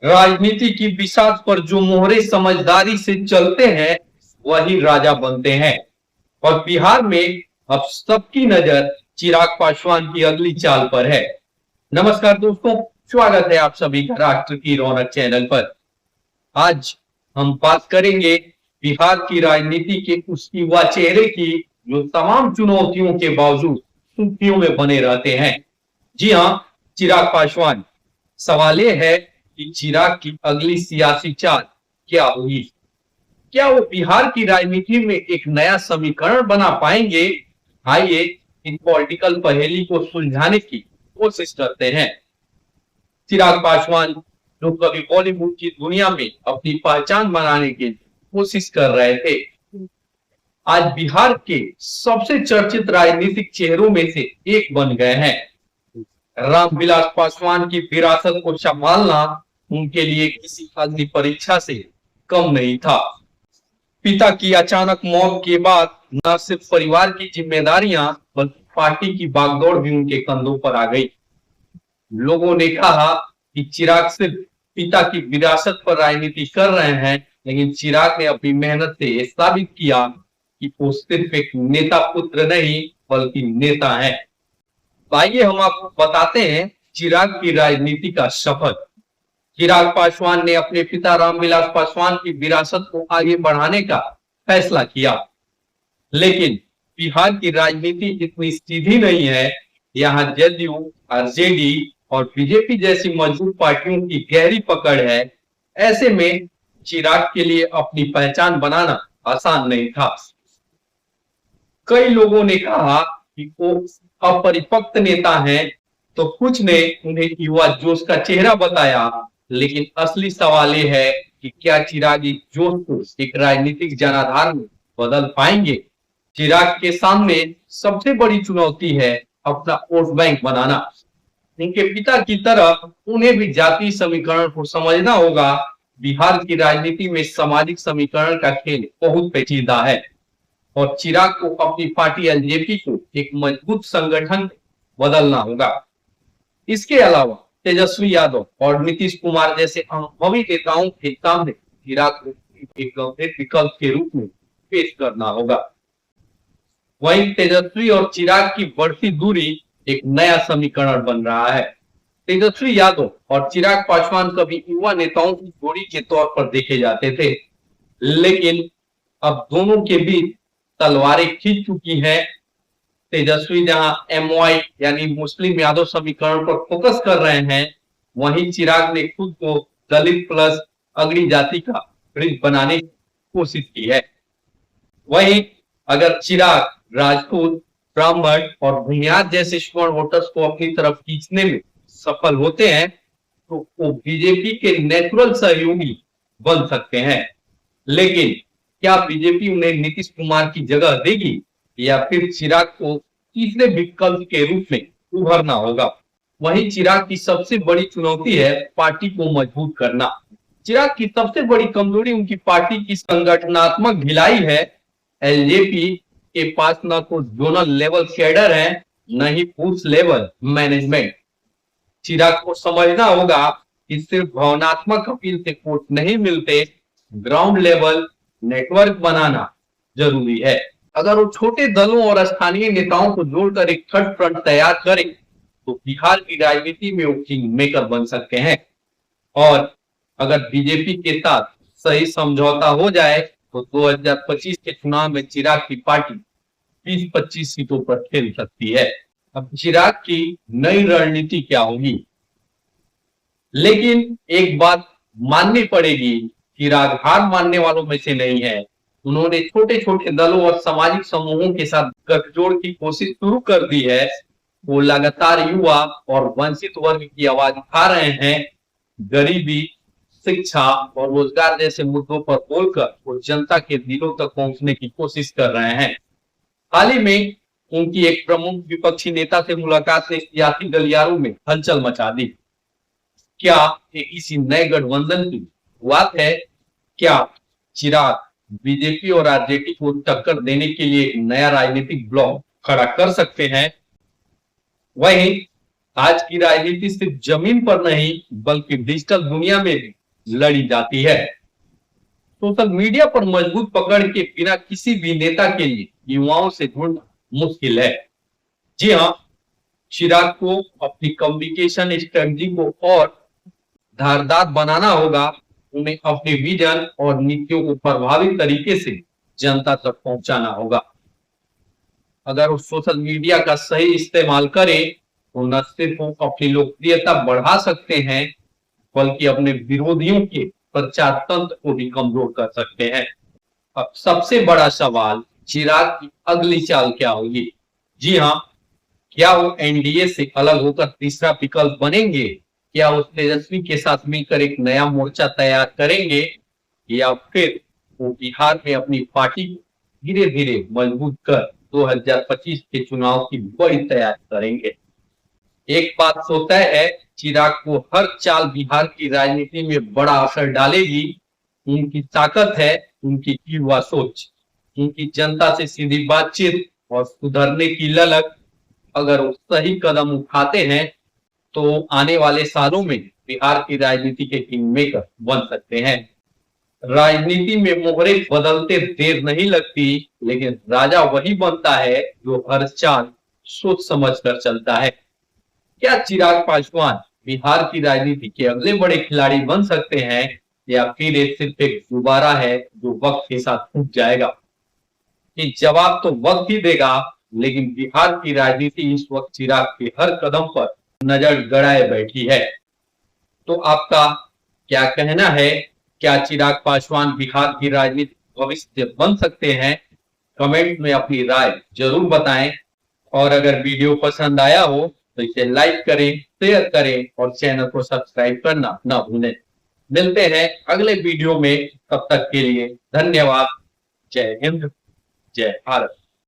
राजनीति की बिसात पर जो मोहरे समझदारी से चलते हैं वही राजा बनते हैं। और बिहार में अब सबकी नजर चिराग पासवान की अगली चाल पर है। नमस्कार दोस्तों, स्वागत है आप सभी का राष्ट्र की रौनक चैनल पर। आज हम बात करेंगे बिहार की राजनीति के उस युवा चेहरे की जो तमाम चुनौतियों के बावजूद सुर्खियों में बने रहते हैं। जी हाँ, चिराग पासवान। सवाल यह है कि चिराग की अगली सियासी चाल क्या होगी? क्या वो बिहार की राजनीति में एक नया समीकरण बना पाएंगे? आइए इन पॉलिटिकल पहेली को सुलझाने की कोशिश करते हैं। चिराग पासवान जो कभी बॉलीवुड की दुनिया में अपनी पहचान बनाने की कोशिश कर रहे थे, आज बिहार के सबसे चर्चित राजनीतिक चेहरों में से एक बन गए हैं। रामविलास पासवान की विरासत को संभालना उनके लिए किसी अग्नि परीक्षा से कम नहीं था। पिता की अचानक मौत के बाद न सिर्फ परिवार की जिम्मेदारियां बल्कि पार्टी की बागदौड़ भी उनके कंधों पर आ गई। लोगों ने कहा कि चिराग सिर्फ पिता की विरासत पर राजनीति कर रहे हैं, लेकिन चिराग ने अपनी मेहनत से यह साबित किया कि वो सिर्फ एक नेता पुत्र नहीं बल्कि नेता है। आइए हम आपको बताते हैं चिराग की राजनीति का सफर। चिराग पासवान ने अपने पिता रामविलास पासवान की विरासत को आगे बढ़ाने का फैसला किया, लेकिन बिहार की राजनीति इतनी सीधी नहीं है। यहाँ जदयू, आरजेडी और बीजेपी जैसी मजबूत पार्टियों की गहरी पकड़ है। ऐसे में चिराग के लिए अपनी पहचान बनाना आसान नहीं था। कई लोगों ने कहा कि वो अपरिपक्व नेता हैं, तो कुछ ने उन्हें युवा जोश का चेहरा बताया। लेकिन असली सवाल यह है कि क्या चिराग इस जोश को एक राजनीतिक जनाधार में बदल पाएंगे? चिराग के सामने सबसे बड़ी चुनौती है अपना वोट बैंक बनाना। इनके पिता की तरह उन्हें भी जातीय समीकरण को समझना होगा। बिहार की राजनीति में सामाजिक समीकरण का खेल बहुत पेचीदा है और चिराग को अपनी पार्टी एलजेपी को एक मजबूत संगठन बदलना होगा। इसके अलावा तेजस्वी यादव और नीतीश कुमार जैसे अनुभवी नेताओं के सामने चिराग को एक गंभीर विकल्प के रूप में पेश करना होगा। वहीं तेजस्वी और चिराग की बढ़ती दूरी एक नया समीकरण बन रहा है। तेजस्वी यादव और चिराग पासवान कभी युवा नेताओं की जोड़ी के तौर पर देखे जाते थे, लेकिन अब दोनों के बीच तलवारें खींच चुकी हैं। तेजस्वी जहां एमवाई यानी मुस्लिम यादव समीकरण पर फोकस कर रहे हैं, वहीं चिराग ने खुद को दलित प्लस अगड़ी जाति का ब्रिज बनाने की कोशिश की है। वहीं अगर चिराग राजपूत, ब्राह्मण और भूमियार जैसे स्वर्ण वोटर्स को अपनी तरफ खींचने में सफल होते हैं, तो वो बीजेपी के नेचुरल सहयोगी बन सकते हैं। लेकिन क्या बीजेपी उन्हें नीतीश कुमार की जगह देगी या फिर चिराग को तीसरे विकल्प के रूप में उभरना होगा? वहीं चिराग की सबसे बड़ी चुनौती है पार्टी को मजबूत करना। चिराग की सबसे बड़ी कमजोरी उनकी पार्टी की संगठनात्मक ढिलाई है। एलजेपी के पास न तो जोनल लेवल कैडर है, न ही बूथ लेवल मैनेजमेंट। चिराग को समझना होगा कि सिर्फ भावनात्मक अपील से वोट नहीं मिलते, ग्राउंड लेवल नेटवर्क बनाना जरूरी है। अगर वो छोटे दलों और स्थानीय नेताओं को जोड़कर एक थर्ड फ्रंट तैयार करें, तो बिहार की राजनीति में वो किंग मेकर बन सकते हैं। और अगर बीजेपी के साथ सही समझौता हो जाए तो 2025 के चुनाव में चिराग की पार्टी 20-25 सीटों पर खेल सकती है। अब चिराग की नई रणनीति क्या होगी? लेकिन एक बात माननी पड़ेगी, चिराग हार मानने वालों में से नहीं है। उन्होंने छोटे छोटे दलों और सामाजिक समूहों के साथ गठजोड़ की कोशिश शुरू कर दी है। वो लगातार युवा और वंचित वर्ग की आवाज उठा रहे हैं। गरीबी, शिक्षा और रोजगार जैसे मुद्दों पर बोलकर वो जनता के दिलों तक पहुंचने की कोशिश कर रहे हैं। हाल ही में उनकी एक प्रमुख विपक्षी नेता से मुलाकात ने सियासी गलियारों में हलचल मचा दी। क्या ये किसी नए गठबंधन की बात है? क्या चिराग बीजेपी और आरजेडी को टक्कर देने के लिए नया राजनीतिक ब्लॉक खड़ा कर सकते हैं? वहीं आज की राजनीति सिर्फ जमीन पर नहीं बल्कि डिजिटल दुनिया में भी लड़ी जाती है। सोशल मीडिया पर मजबूत पकड़ के बिना किसी भी नेता के लिए युवाओं से जुड़ना मुश्किल है। जी हाँ, चिराग को अपनी कम्युनिकेशन स्ट्रेटजी को और धारदार बनाना होगा। उन्हें अपने विजन और नीतियों को प्रभावी तरीके से जनता तक पहुंचाना होगा। अगर वो सोशल मीडिया का सही इस्तेमाल करे तो न सिर्फ वो अपनी लोकप्रियता बढ़ा सकते हैं बल्कि अपने विरोधियों के प्रचार तंत्र को भी कमजोर कर सकते हैं। अब सबसे बड़ा सवाल, चिराग की अगली चाल क्या होगी? जी हाँ, क्या वो एनडीए से अलग होकर तीसरा विकल्प बनेंगे? क्या वो तेजस्वी के साथ मिलकर एक नया मोर्चा तैयार करेंगे या फिर वो बिहार में अपनी पार्टी को धीरे धीरे मजबूत कर 2025 के चुनाव की बड़ी तैयारी करेंगे? एक बात तो तय है, चिराग को हर चाल बिहार की राजनीति में बड़ा असर डालेगी। उनकी ताकत है उनकी युवा सोच, उनकी जनता से सीधी बातचीत और सुधरने की ललक। अगर वो सही कदम उठाते हैं तो आने वाले सालों में बिहार की राजनीति के किंग मेकर बन सकते हैं। राजनीति में मोहरे बदलते देर नहीं लगती, लेकिन राजा वही बनता है जो हर चाल सोच समझ कर चलता है। क्या चिराग पासवान बिहार की राजनीति के अगले बड़े खिलाड़ी बन सकते हैं या फिर ये सिर्फ एक गुब्बारा है जो वक्त के साथ फूट जाएगा? ये जवाब तो वक्त ही देगा, लेकिन बिहार की राजनीति इस वक्त चिराग के हर कदम पर नजर गड़ाए बैठी है। तो आपका क्या कहना है? क्या चिराग पासवान बिहार की राजनीति भविष्य बन सकते हैं? कमेंट में अपनी राय जरूर बताएं और अगर वीडियो पसंद आया हो तो इसे लाइक करें, शेयर करें और चैनल को सब्सक्राइब करना ना भूलें। मिलते हैं अगले वीडियो में, तब तक के लिए धन्यवाद। जय हिंद, जय भारत।